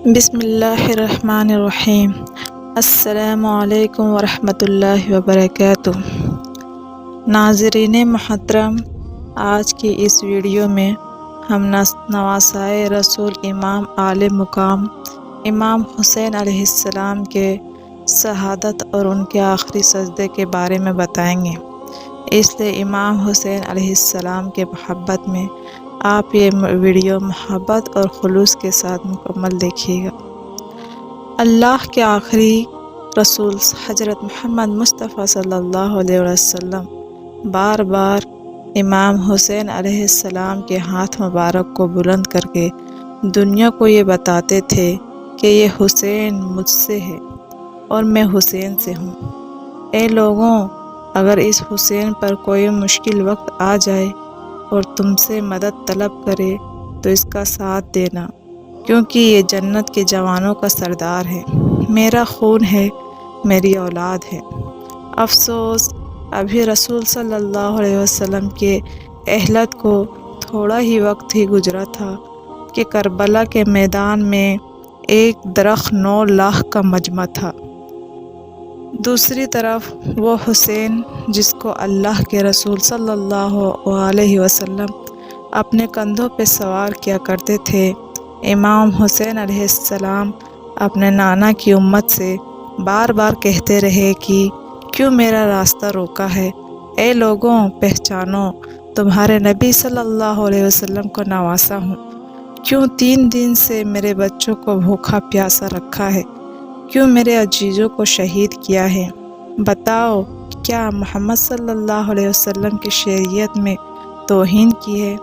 بسم اللہ الرحمن الرحیم۔ السلام علیکم ورحمۃ اللہ وبرکاتہ۔ ناظرین محترم، آج کی اس ویڈیو میں ہم نواسائے رسول امام اعلی مقام امام حسین علیہ السلام کے شہادت اور ان کے آخری سجدے کے بارے میں بتائیں گے، اس لیے امام حسین علیہ السلام کے محبت میں آپ یہ ویڈیو محبت اور خلوص کے ساتھ مکمل دیکھیے گا۔ اللہ کے آخری رسول حضرت محمد مصطفیٰ صلی اللہ علیہ وسلم بار بار امام حسین علیہ السلام کے ہاتھ مبارک کو بلند کر کے دنیا کو یہ بتاتے تھے کہ یہ حسین مجھ سے ہے اور میں حسین سے ہوں۔ اے لوگوں، اگر اس حسین پر کوئی مشکل وقت آ جائے اور تم سے مدد طلب کرے تو اس کا ساتھ دینا، کیونکہ یہ جنت کے جوانوں کا سردار ہے، میرا خون ہے، میری اولاد ہے۔ افسوس، ابھی رسول صلی اللہ علیہ وسلم کے اہلیت کو تھوڑا ہی وقت ہی گزرا تھا کہ کربلا کے میدان میں ایک درخت 9 لاکھ کا مجمع تھا۔ دوسری طرف وہ حسین جس کو اللہ کے رسول صلی اللہ علیہ وسلم اپنے کندھوں پہ سوار کیا کرتے تھے، امام حسین علیہ السلام اپنے نانا کی امت سے بار بار کہتے رہے کہ کیوں میرا راستہ روکا ہے؟ اے لوگوں، پہچانو، تمہارے نبی صلی اللہ علیہ وسلم کو نواسا ہوں۔ کیوں 3 دن سے میرے بچوں کو بھوکا پیاسا رکھا ہے؟ کیوں میرے عزیزوں کو شہید کیا ہے؟ بتاؤ، کیا محمد صلی اللہ علیہ وسلم کی شریعت میں توہین کی ہے؟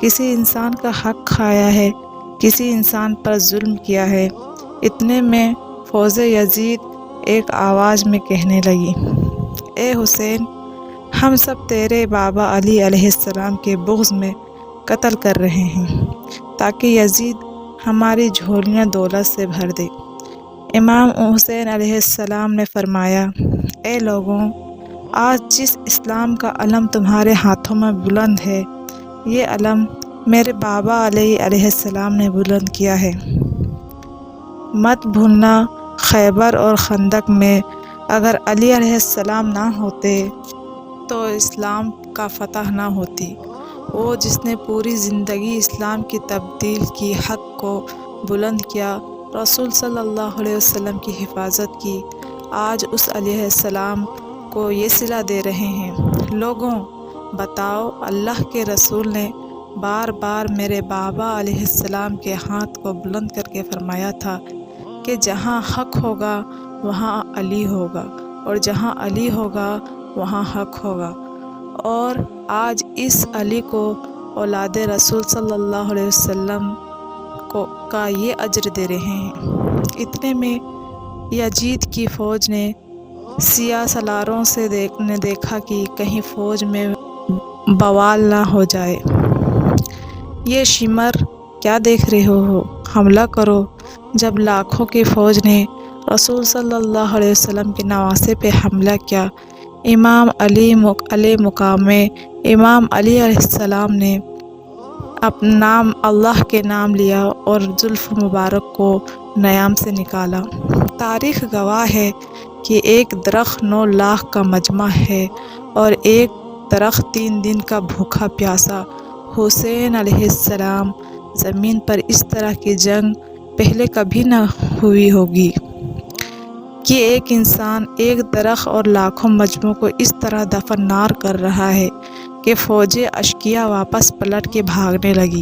کسی انسان کا حق کھایا ہے؟ کسی انسان پر ظلم کیا ہے؟ اتنے میں فوج یزید ایک آواز میں کہنے لگی، اے حسین، ہم سب تیرے بابا علی علیہ السلام کے بغض میں قتل کر رہے ہیں تاکہ یزید ہماری جھولیاں دولت سے بھر دے۔ امام حسین علیہ السلام نے فرمایا، اے لوگوں، آج جس اسلام کا علم تمہارے ہاتھوں میں بلند ہے، یہ علم میرے بابا علیہ السلام نے بلند کیا ہے۔ مت بھولنا، خیبر اور خندق میں اگر علی علیہ السلام نہ ہوتے تو اسلام کا فتح نہ ہوتی۔ وہ جس نے پوری زندگی اسلام کی تبدیل کی، حق کو بلند کیا، رسول صلی اللہ علیہ وسلم کی حفاظت کی، آج اس علیہ السلام کو یہ صلہ دے رہے ہیں۔ لوگوں، بتاؤ، اللہ کے رسول نے بار بار میرے بابا علیہ السلام کے ہاتھ کو بلند کر کے فرمایا تھا کہ جہاں حق ہوگا وہاں علی ہوگا، اور جہاں علی ہوگا وہاں حق ہوگا، اور آج اس علی کو اولاد رسول صلی اللہ علیہ وسلم کا یہ اجر دے رہے ہیں۔ اتنے میں یزید کی فوج نے سیاہ سالاروں سے دیکھا کہ کہیں فوج میں بوال نہ ہو جائے۔ یہ شمر، کیا دیکھ رہے ہو؟ حملہ کرو۔ جب لاکھوں کی فوج نے رسول صلی اللہ علیہ وسلم کے نواسے پہ حملہ کیا، امام علی مقام میں امام علی علیہ السلام نے اپنا نام، اللہ کے نام لیا اور زلف مبارک کو نیام سے نکالا۔ تاریخ گواہ ہے کہ ایک درخت 9 لاکھ کا مجمع ہے اور ایک درخت 3 دن کا بھوکا پیاسا۔ حسین علیہ السلام، زمین پر اس طرح کی جنگ پہلے کبھی نہ ہوئی ہوگی کہ ایک انسان ایک درخت اور لاکھوں مجموعوں کو اس طرح دفنار کر رہا ہے کہ فوج اشقیاء واپس پلٹ کے بھاگنے لگی۔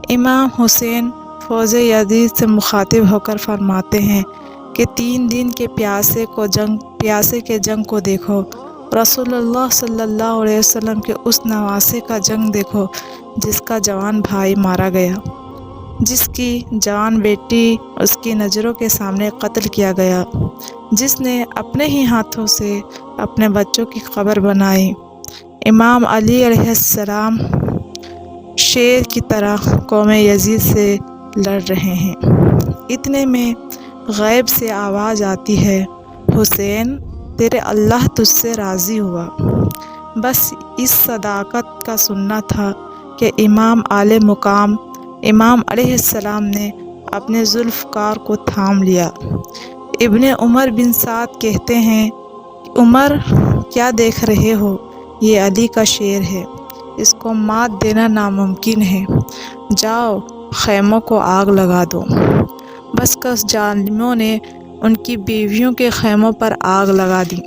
امام حسین فوج یزید سے مخاطب ہو کر فرماتے ہیں کہ 3 دن کے پیاسے کے جنگ کو دیکھو، رسول اللہ صلی اللہ علیہ وسلم کے اس نواسے کا جنگ دیکھو جس کا جوان بھائی مارا گیا، جس کی جوان بیٹی اس کی نظروں کے سامنے قتل کیا گیا، جس نے اپنے ہی ہاتھوں سے اپنے بچوں کی قبر بنائی۔ امام علی علیہ السلام شیر کی طرح قوم یزید سے لڑ رہے ہیں۔ اتنے میں غیب سے آواز آتی ہے، حسین، تیرے اللہ تجھ سے راضی ہوا۔ بس اس صداقت کا سننا تھا کہ امام اعلی مقام امام علیہ السلام نے اپنے ذوالفقار کو تھام لیا۔ ابن عمر بن سعد کہتے ہیں، عمر کیا دیکھ رہے ہو؟ یہ علی کا شیر ہے، اس کو مات دینا ناممکن ہے، جاؤ خیموں کو آگ لگا دو۔ بس کس ظالموں نے ان کی بیویوں کے خیموں پر آگ لگا دی۔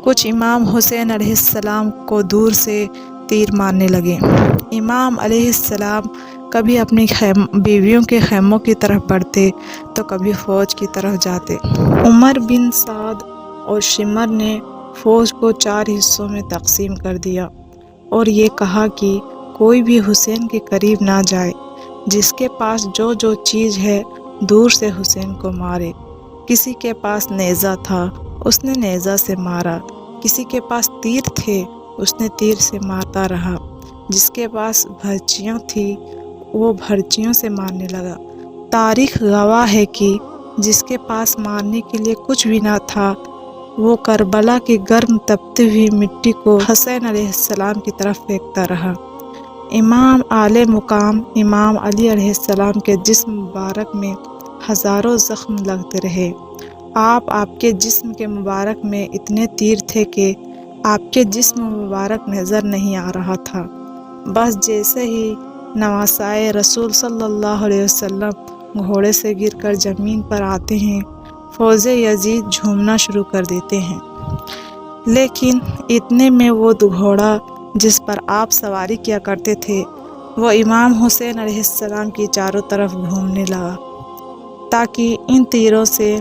کچھ امام حسین علیہ السلام کو دور سے تیر مارنے لگے۔ امام علیہ السلام کبھی اپنی بیویوں کے خیموں کی طرف بڑھتے تو کبھی فوج کی طرف جاتے۔ عمر بن سعد اور شمر نے فوج کو 4 حصوں میں تقسیم کر دیا اور یہ کہا کہ کوئی بھی حسین کے قریب نہ جائے، جس کے پاس جو چیز ہے دور سے حسین کو مارے۔ کسی کے پاس نیزہ تھا، اس نے نیزہ سے مارا، کسی کے پاس تیر تھے، اس نے تیر سے مارتا رہا، جس کے پاس بھرچیاں تھی وہ بھرچیوں سے مارنے لگا۔ تاریخ گواہ ہے کہ جس کے پاس مارنے کے لیے کچھ بھی نہ تھا وہ کربلا کی گرم تپتی ہوئی مٹی کو حسین علیہ السلام کی طرف پھینکتا رہا۔ امام اعلی مقام امام علی علیہ السلام کے جسم مبارک میں ہزاروں زخم لگتے رہے۔ آپ کے جسم کے مبارک میں اتنے تیر تھے کہ آپ کے جسم مبارک نظر نہیں آ رہا تھا۔ بس جیسے ہی نواسائے رسول صلی اللہ علیہ وسلم گھوڑے سے گر کر زمین پر آتے ہیں، فوج یزید جھومنا شروع کر دیتے ہیں۔ لیکن اتنے میں وہ گھوڑا جس پر آپ سواری کیا کرتے تھے وہ امام حسین علیہ السلام کی چاروں طرف گھومنے لگا تاکہ ان تیروں سے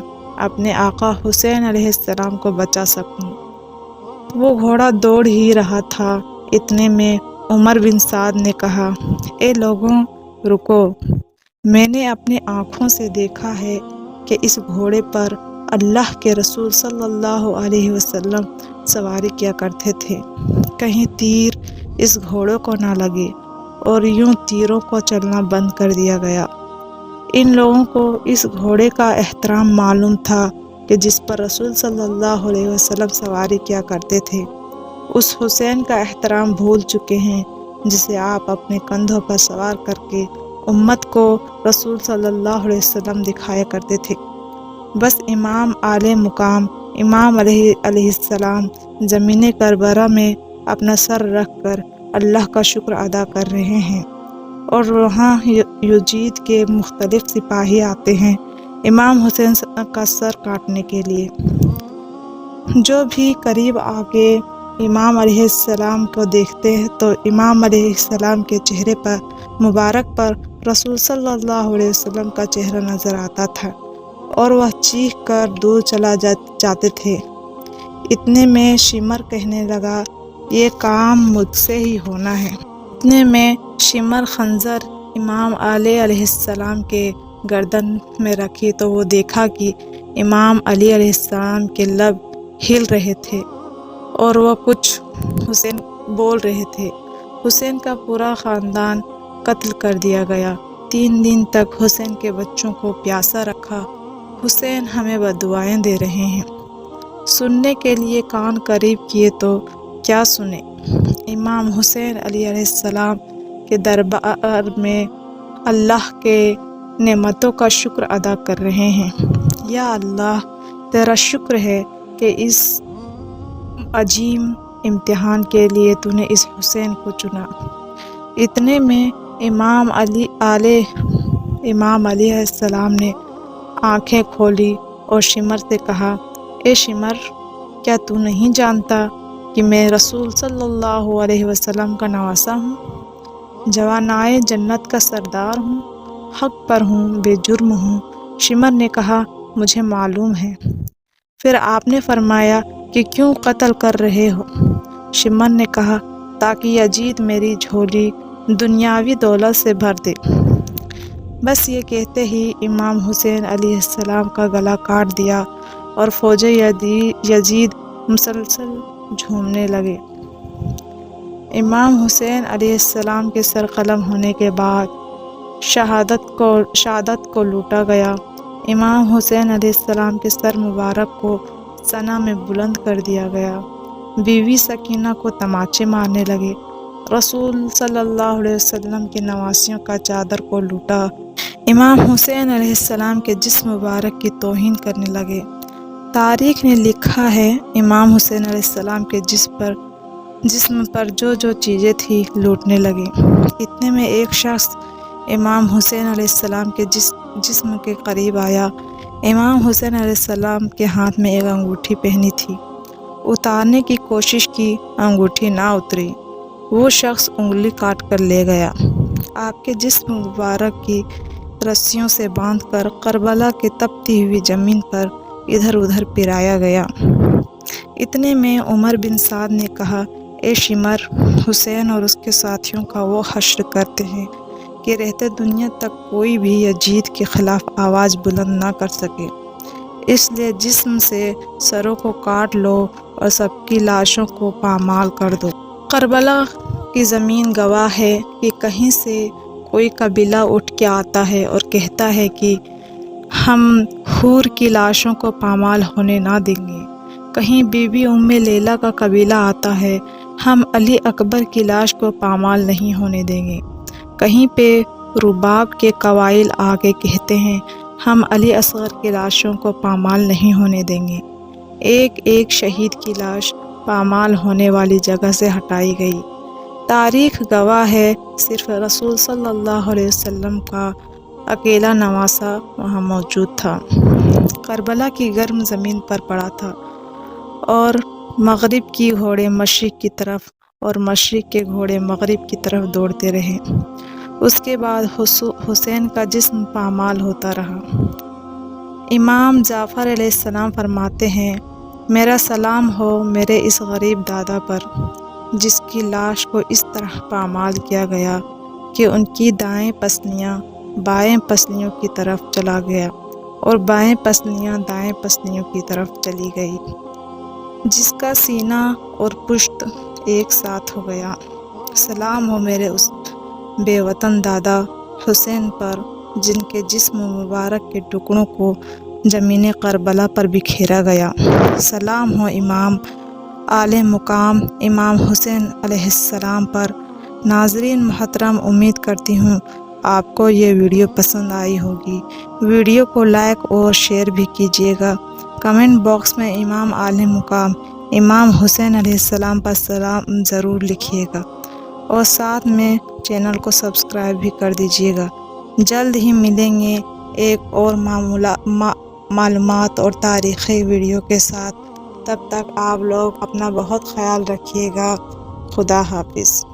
اپنے آقا حسین علیہ السلام کو بچا سکوں۔ وہ گھوڑا دوڑ ہی رہا تھا، اتنے میں عمر بن سعد نے کہا، اے لوگوں رکو، میں نے اپنی آنکھوں سے دیکھا ہے کہ اس گھوڑے پر اللہ کے رسول صلی اللہ علیہ وسلم سواری کیا کرتے تھے، کہیں تیر اس گھوڑے کو نہ لگے، اور یوں تیروں کو چلنا بند کر دیا گیا۔ ان لوگوں کو اس گھوڑے کا احترام معلوم تھا کہ جس پر رسول صلی اللہ علیہ وسلم سواری کیا کرتے تھے، اس حسین کا احترام بھول چکے ہیں جسے آپ اپنے کندھوں پر سوار کر کے امت کو رسول صلی اللہ علیہ وسلم دکھایا کرتے تھے۔ بس امام اعلی مقام امام علیہ السلام زمین کربلا میں اپنا سر رکھ کر اللہ کا شکر ادا کر رہے ہیں، اور وہاں یزید کے مختلف سپاہی آتے ہیں امام حسین کا سر کاٹنے کے لیے۔ جو بھی قریب آکے امام علیہ السلام کو دیکھتے تو امام علیہ السلام کے چہرے پر مبارک پر رسول صلی اللہ علیہ وسلم کا چہرہ نظر آتا تھا، اور وہ چیخ کر دور چلا جاتے تھے۔ اتنے میں شمر کہنے لگا، یہ کام مجھ سے ہی ہونا ہے۔ اتنے میں شمر خنجر امام علیہ السلام کے گردن میں رکھی تو وہ دیکھا کہ امام علی علیہ السلام کے لب ہل رہے تھے اور وہ کچھ حسین بول رہے تھے۔ حسین کا پورا خاندان قتل کر دیا گیا۔ 3 دن تک حسین کے بچوں کو پیاسا رکھا۔ حسین ہمیں بددعائیں دے رہے ہیں۔ سننے کے لیے کان قریب کیے تو کیا سنیں؟ امام حسین علیہ السلام کے دربار میں اللہ کے نعمتوں کا شکر ادا کر رہے ہیں۔ یا اللہ، تیرا شکر ہے کہ اس عظیم امتحان کے لیے تو نے اس حسین کو چنا۔ اتنے میں امام علیہ السلام نے آنکھیں کھولی اور شمر سے کہا، اے شمر، کیا تو نہیں جانتا کہ میں رسول صلی اللہ علیہ وسلم کا نواسہ ہوں، جوانائے جنت کا سردار ہوں، حق پر ہوں، بے جرم ہوں؟ شمر نے کہا، مجھے معلوم ہے۔ پھر آپ نے فرمایا کہ کیوں قتل کر رہے ہو؟ شمر نے کہا، تاکہ یزید میری جھولی دنیاوی دولت سے بھر دے۔ بس یہ کہتے ہی امام حسین علیہ السلام کا گلا کاٹ دیا اور فوج یزید مسلسل جھومنے لگے۔ امام حسین علیہ السلام کے سر قلم ہونے کے بعد شہادت کو لوٹا گیا۔ امام حسین علیہ السلام کے سر مبارک کو ثنا میں بلند کر دیا گیا۔ بیوی سکینہ کو تماچے مارنے لگے۔ رسول صلی اللہ علیہ وسلم کے نواسیوں کا چادر کو لوٹا۔ امام حسین علیہ السلام کے جسم مبارک کی توہین کرنے لگے۔ تاریخ نے لکھا ہے امام حسین علیہ السلام کے جسم پر جو چیزیں تھی لوٹنے لگے۔ اتنے میں ایک شخص امام حسین علیہ السلام کے جسم کے قریب آیا۔ امام حسین علیہ السلام کے ہاتھ میں ایک انگوٹھی پہنی تھی۔ اتارنے کی کوشش کی، انگوٹھی نہ اتری۔ وہ شخص انگلی کاٹ کر لے گیا۔ آپ کے جسم مبارک کی رسیوں سے باندھ کر کربلا کے تپتی ہوئی زمین پر ادھر ادھر پھرایا گیا۔ اتنے میں عمر بن سعد نے کہا، اے شمر، حسین اور اس کے ساتھیوں کا وہ حشر کرتے ہیں کہ رہتے دنیا تک کوئی بھی یزید کے خلاف آواز بلند نہ کر سکے، اس لیے جسم سے سروں کو کاٹ لو اور سب کی لاشوں کو پامال کر دو۔ کربلا کی زمین گواہ ہے کہ کہیں سے کوئی قبیلہ اٹھ کے آتا ہے اور کہتا ہے کہ ہم حور کی لاشوں کو پامال ہونے نہ دیں گے۔ کہیں بی بی ام لیلہ کا قبیلہ آتا ہے، ہم علی اکبر کی لاش کو پامال نہیں ہونے دیں گے۔ کہیں پہ رباب کے قبائل آگے کہتے ہیں، ہم علی اصغر کی لاشوں کو پامال نہیں ہونے دیں گے۔ ایک ایک شہید کی لاش پامال ہونے والی جگہ سے ہٹائی گئی۔ تاریخ گواہ ہے صرف رسول صلی اللہ علیہ وسلم کا اکیلا نواسہ وہاں موجود تھا۔ کربلا کی گرم زمین پر پڑا تھا اور مغرب کی گھوڑے مشرق کی طرف اور مشرق کے گھوڑے مغرب کی طرف دوڑتے رہے۔ اس کے بعد حسین کا جسم پامال ہوتا رہا۔ امام جعفر علیہ السلام فرماتے ہیں، میرا سلام ہو میرے اس غریب دادا پر، جس کی لاش کو اس طرح پامال کیا گیا کہ ان کی دائیں پسلیاں بائیں پسلیوں کی طرف چلا گیا اور بائیں پسلیاں دائیں پسلیوں کی طرف چلی گئی، جس کا سینہ اور پشت ایک ساتھ ہو گیا۔ سلام ہو میرے اس بے وطن دادا حسین پر، جن کے جسم مبارک کے ٹکڑوں کو زمین کربلا پر بکھیرا گیا۔ سلام ہو امام اعلی مقام امام حسین علیہ السلام پر۔ ناظرین محترم، امید کرتی ہوں آپ کو یہ ویڈیو پسند آئی ہوگی۔ ویڈیو کو لائک اور شیئر بھی کیجیے گا۔ کمنٹ باکس میں امام اعلی مقام امام حسین علیہ السلام پر سلام ضرور لکھیے گا اور ساتھ میں چینل کو سبسکرائب بھی کر دیجیے گا۔ جلد ہی ملیں گے ایک اور معلومات اور تاریخی ویڈیو کے ساتھ۔ تب تک آپ لوگ اپنا بہت خیال رکھیے گا۔ خدا حافظ۔